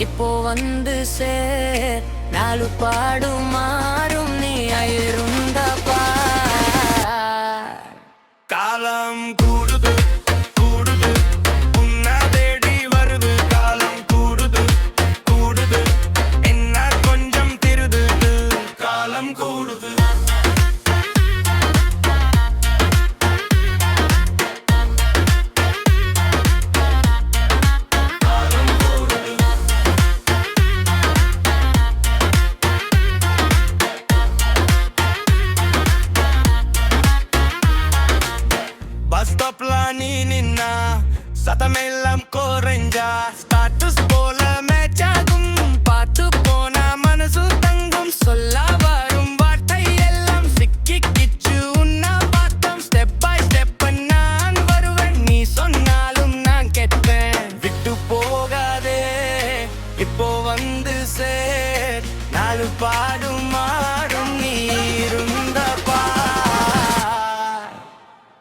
இப்போ வந்து சேர் நாலு பாடும் மாறும் நீ இருந்தா காலம் கூடுது கூடுது உன்னை தேடி வருது காலம் கூடுது கூடுது என்ன கொஞ்சம் திருது காலம் கூடுது பஸ் ஸ்டாப்ல நீ நின்னா சத்தமெல்லாம் குறைஞ்சா ஸ்டாட்டஸ் போல மேட்ச் ஆகும் பார்த்து போனா மனசு தங்கும் சொல்ல வரும் வார்த்தை எல்லாம் சிக்கி கிச்சு உன்னை பார்த்தோம் ஸ்டெப் பை ஸ்டெப் நான் வருவேன் நீ சொன்னாலும் நான் கேட்பேன் விட்டு போகாதே இப்போ வந்து சேர் நாலு பாடும் மாறும் நீ இருந்த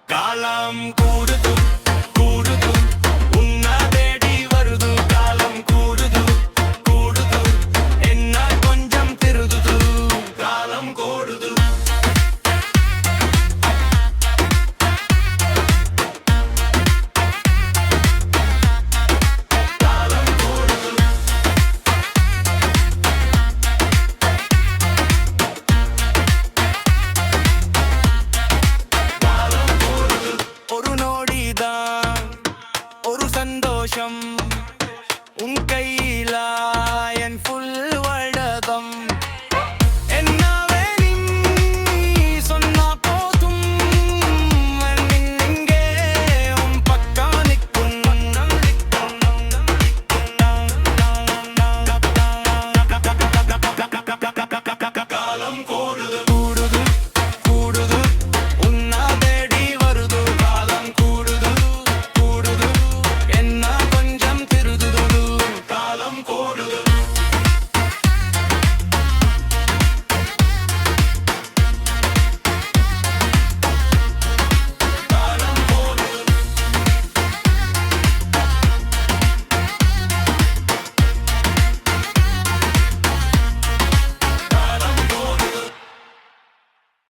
காலம் கூடுது கூடுது உன்னை தேடி வருது காலம் கூடுது கூடுது என்ன கொஞ்சம் திருதுது காலம் கூடுது காலம் கூடுது ஒரு நொடிதான் ஒரு சந்தோஷம் உன் கையில என் ஃபுல் வழகம் என்னவே நீ சொன்னா போதும் இங்கே உன் பக்கம் நிற்கும் காலம் கூடுது